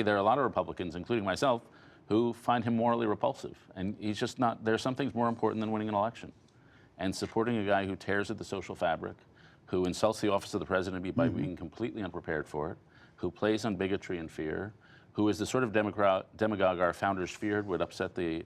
there are a lot of Republicans, including myself, who find him morally repulsive. And he's just not, there are some things more important than winning an election. And supporting a guy who tears at the social fabric, who insults the office of the president by being completely unprepared for it, who plays on bigotry and fear, who is the sort of demagogue our founders feared would upset the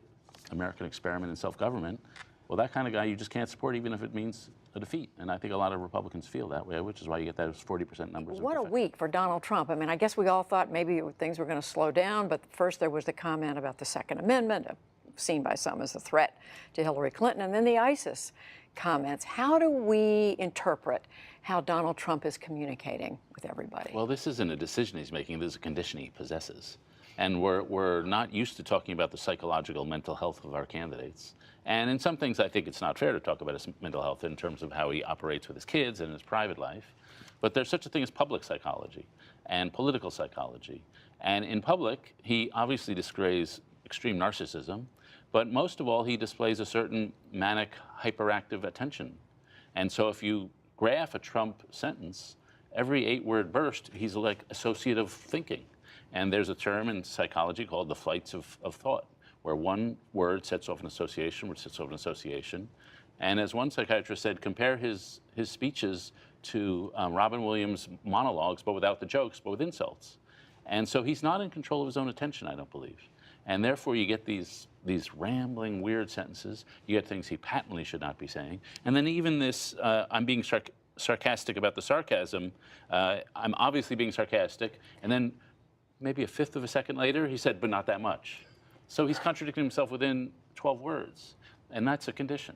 American experiment in self-government, well, that kind of guy you just can't support even if it means a defeat. And I think a lot of Republicans feel that way, which is why you get those 40% numbers. What a week for Donald Trump. I mean, I guess we all thought maybe things were going to slow down, but first there was the comment about the Second Amendment, seen by some as a threat to Hillary Clinton, and then the ISIS comments. How do we interpret how Donald Trump is communicating with everybody? Well, this isn't a decision he's making. This is a condition he possesses. And we're not used to talking about the psychological mental health of our candidates. And in some things, I think it's not fair to talk about his mental health in terms of how he operates with his kids and his private life. But there's such a thing as public psychology and political psychology. And in public, he obviously displays extreme narcissism, but most of all, he displays a certain manic, hyperactive attention. And so if you graph a Trump sentence, every 8-word burst, he's like associative thinking. And there's a term in psychology called the flights of thought, where one word sets off an association, which sets off an association. And as one psychiatrist said, compare his speeches to Robin Williams' monologues, but without the jokes, but with insults. And so he's not in control of his own attention, I don't believe. And therefore, you get these rambling, weird sentences. You get things he patently should not be saying. And then even this, I'm being sarcastic about the sarcasm. I'm obviously being sarcastic. And then maybe a fifth of a second later, he said, but not that much. So he's contradicting himself within 12 words. And that's a condition.